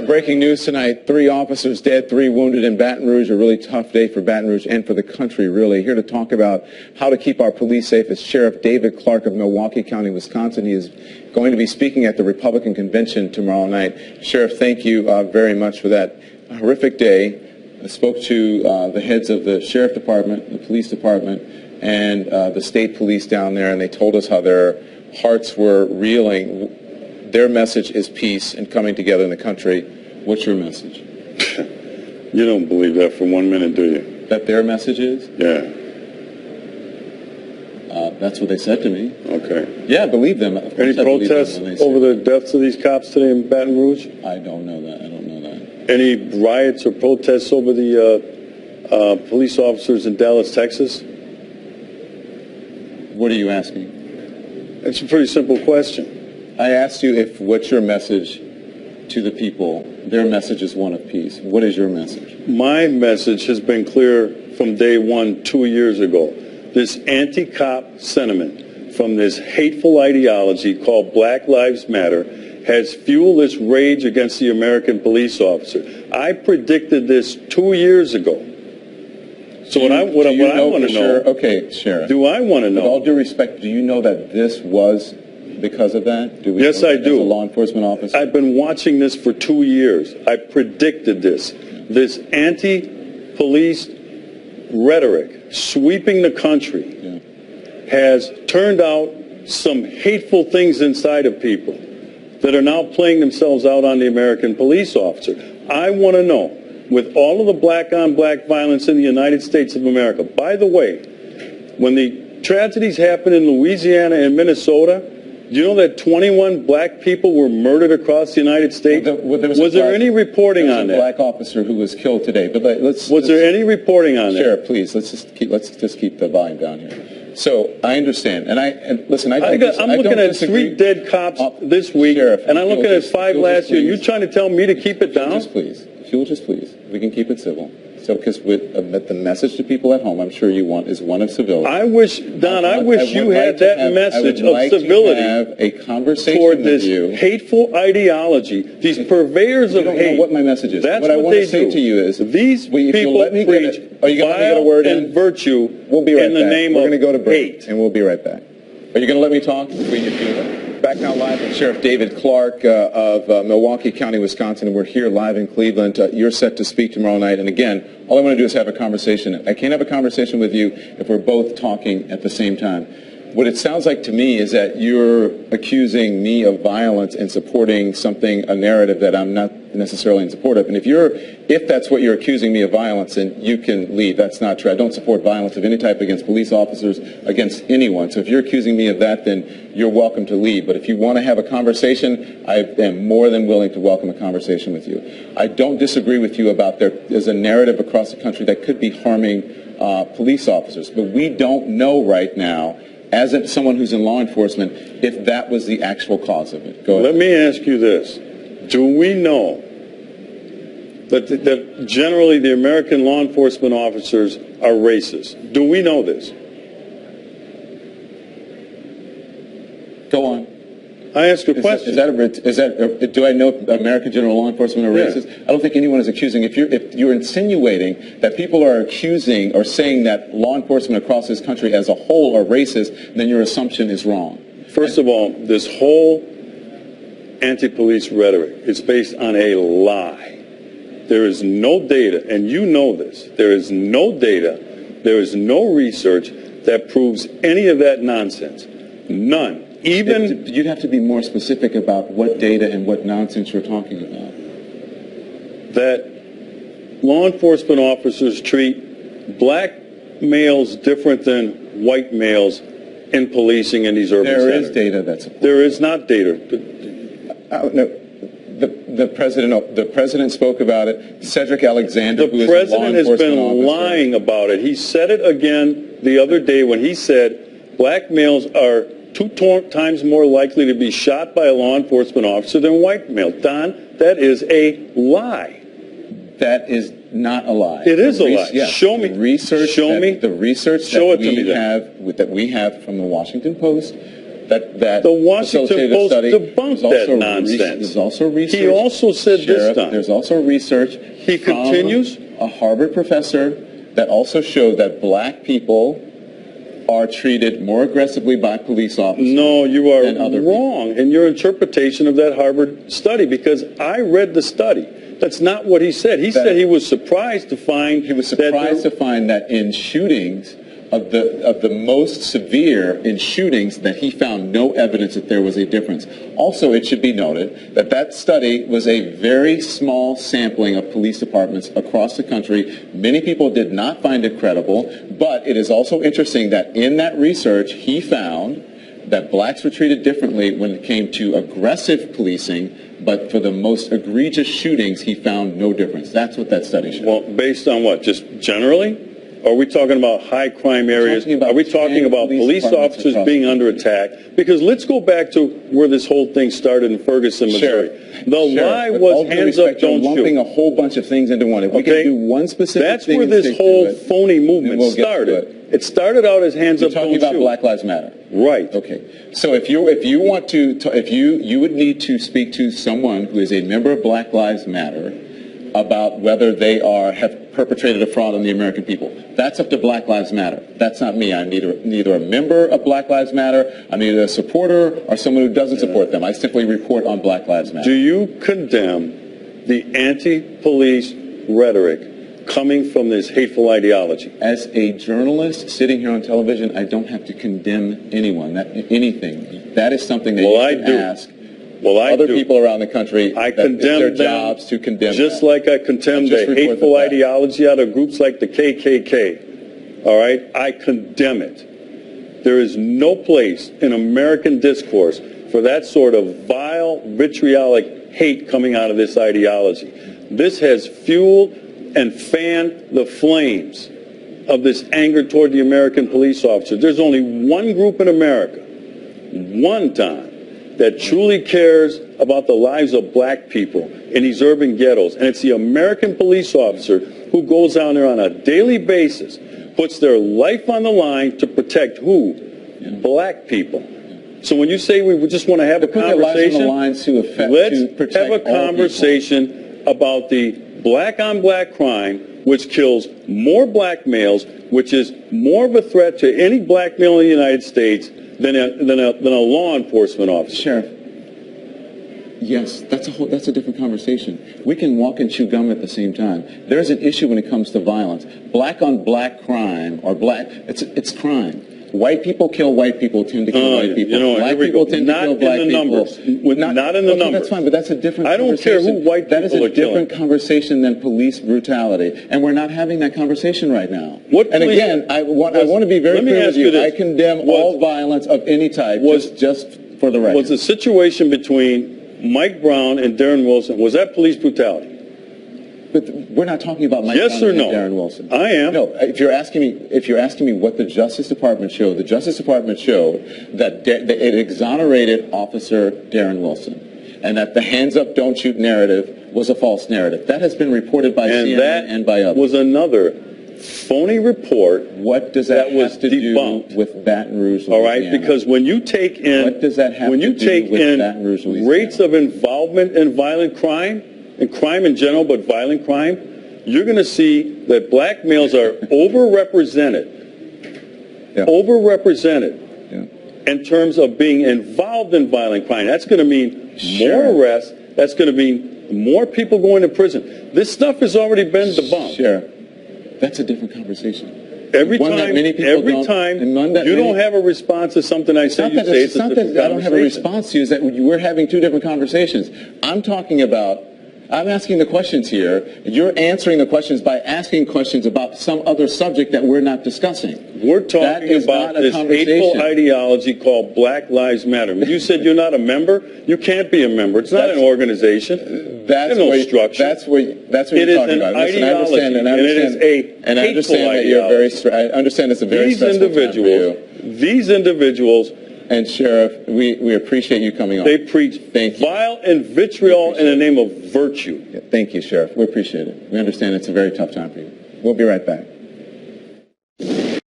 Breaking news tonight, 3 officers dead, 3 wounded in Baton Rouge. A really tough day for Baton Rouge and for the country, really. Here to talk about how to keep our police safe is Sheriff David Clarke of Milwaukee County, Wisconsin. He is going to be speaking at the Republican convention tomorrow night. Sheriff, thank you very much for that horrific day. I spoke to the heads of the Sheriff Department, the Police Department, and the state police down there, and they told us how their hearts were reeling. Their message is peace and coming together in the country. What's your message? You don't believe that for 1 minute, do you? That their message is? Yeah. That's what they said to me. Okay. Yeah, I believe them. Any protests over the deaths of these cops today in Baton Rouge? I don't know that. I don't know that. Any riots or protests over the police officers in Dallas, Texas? What are you asking? It's a pretty simple question. I asked you what's your message to the people. Their message is one of peace. What is your message? My message has been clear from day one 2 years ago. This anti-cop sentiment from this hateful ideology called Black Lives Matter has fueled this rage against the American police officer. I predicted this 2 years ago. So what I want to know, okay, Sheriff. do I want to know? With all due respect, do you know that this was because of that? Yes, I do. As a law enforcement officer? I've been watching this for 2 years. I predicted this. This anti-police rhetoric sweeping the country has turned out some hateful things inside of people that are now playing themselves out on the American police officer. I want to know, with all of the black-on-black violence in the United States of America, by the way, when the tragedies happened in Louisiana and Minnesota, do you know that 21 black people were murdered across the United States? Was there any reporting on that? There was a black officer who was killed today. But was there any reporting on that? Sheriff, please, let's just keep the volume down here. So I understand, listen. I'm looking at 3 dead cops this week, Sheriff, and I'm looking at 5 last year. You're trying to tell me to keep it down? If you'll just please, we can keep it civil. So, because the message to people at home, I'm sure you want, is one of civility. I wish, Don, I wish you had that message of civility. Have a conversation toward this with you. Hateful ideology, these purveyors of hate. You don't know what my message is. That's what I want to say to you is, these people preach vile and virtue in the name of hate. We're going to go to break, and we'll be right back. Are you going to let me talk between your feet? Back now live with Sheriff David Clarke of Milwaukee County, Wisconsin, and we're here live in Cleveland. You're set to speak tomorrow night, and again, all I want to do is have a conversation. I can't have a conversation with you if we're both talking at the same time. What it sounds like to me is that you're accusing me of violence and supporting a narrative that I'm not necessarily in support of. And if that's what you're accusing me of violence, then you can leave. That's not true. I don't support violence of any type against police officers, against anyone. So if you're accusing me of that, then you're welcome to leave. But if you want to have a conversation, I am more than willing to welcome a conversation with you. I don't disagree with you about there's a narrative across the country that could be harming police officers. But we don't know right now, as someone who's in law enforcement, if that was the actual cause of it. Go ahead. Let me ask you this. Do we know that generally the American law enforcement officers are racist? Do we know this? Go on. I ask a question. Do I know American general law enforcement are racist? I don't think anyone is accusing. If you're insinuating that people are accusing or saying that law enforcement across this country as a whole are racist, then your assumption is wrong. First of all, this whole anti-police rhetoric is based on a lie. There is no data, and you know this. There is no data, there is no research that proves any of that nonsense. None. You'd have to be more specific about what data and what nonsense you're talking about. That law enforcement officers treat black males different than white males in policing in these urban centers. There is data that's supported. There is not data. No. The president spoke about it. Cedric Alexander, who is a law president has enforcement been officer, lying about it. He said it again the other day when he said black males are 2 times more likely to be shot by a law enforcement officer than white males. Don, that is a lie. That is not a lie. It is a lie. Yes. Show me. The research Show me. The research Show that it to me then. we have from the Washington Post, The Washington facilitated Post study. debunked that nonsense. There's also research. He also said this time. There's also research. He continues. A Harvard professor that also showed that black people are treated more aggressively by police officers. No, you are wrong in your interpretation of that Harvard study, because I read the study. That's not what he said. He said he was surprised to find that in shootings of the most severe in shootings, that he found no evidence that there was a difference. Also, it should be noted that that study was a very small sampling of police departments across the country. Many people did not find it credible, but it is also interesting that in that research, he found that blacks were treated differently when it came to aggressive policing, but for the most egregious shootings, he found no difference. That's what that study showed. Well, based on what? Just generally? Or are we talking about high crime areas? Are we talking about police officers being under attack? Because let's go back to where this whole thing started in Ferguson, Missouri. The lie was hands up, don't shoot. Lumping a whole bunch of things into one. If we can do one specific thing, that's where this whole phony movement started. It started out as hands up, don't shoot. You're talking about Black Lives Matter. Right. Okay. So if you would need to speak to someone who is a member of Black Lives Matter about whether they have perpetrated a fraud on the American people. That's up to Black Lives Matter. That's not me. I'm neither a member of Black Lives Matter, I'm neither a supporter or someone who doesn't support them. I simply report on Black Lives Matter. Do you condemn the anti-police rhetoric coming from this hateful ideology? As a journalist sitting here on television, I don't have to condemn anyone, anything. That is something that you can ask other people around the country. I condemn their jobs to condemn just them. like I condemn the hateful ideology out of groups like the KKK. All right? I condemn it. There is no place in American discourse for that sort of vile, vitriolic hate coming out of this ideology. This has fueled and fanned the flames of this anger toward the American police officer. There's only one group in America, one time, that truly cares about the lives of black people in these urban ghettos. And it's the American police officer who goes down there on a daily basis, puts their life on the line to protect who? Black people. So when you say we just want to have a conversation, let's have a conversation about the black-on-black crime, which kills more black males, which is more of a threat to any black male in the United States than a law enforcement officer. Sheriff, yes, that's a different conversation. We can walk and chew gum at the same time. There's an issue when it comes to violence. Black-on-black crime, or it's crime. White people kill white people, tend to kill white people. Black people tend to kill black people. Not in the numbers. That's fine, but that's a different I don't care who white people are killing. That is a different conversation than police brutality, and we're not having that conversation right now. Again, I want to be very clear with you. I condemn all violence of any type, just for the record. Was the situation between Mike Brown and Darren Wilson, was that police brutality? But we're not talking about Mike Brown and Darren Wilson. I am. No, if you're asking me what the Justice Department showed, the Justice Department showed that it exonerated Officer Darren Wilson, and that the hands up, don't shoot narrative was a false narrative. That has been reported by CNN and by others. And that was another phony report. What does that have to do with Baton Rouge, Louisiana? All right, because when you take in rates of involvement in violent crime, and crime in general, but violent crime, you're going to see that black males are overrepresented in terms of being involved in violent crime. That's going to mean more arrests. That's going to mean more people going to prison. This stuff has already been debunked. Sure. That's a different conversation. Every time you don't have a response to something I say, you say it's a different conversation. I don't have a response to you. Is that we're having two different conversations. I'm asking the questions here. You're answering the questions by asking questions about some other subject that we're not discussing. We're talking about this hateful ideology called Black Lives Matter. You said you're not a member. You can't be a member. It's not an organization. There's no structure. That's what you're talking about. Listen, I understand, and it is a hateful ideology. I understand it's a very stressful time for you. These individuals. And Sheriff, we appreciate you coming on. They preach vile and vitriol in the name of virtue. Thank you, Sheriff. We appreciate it. We understand it's a very tough time for you. We'll be right back.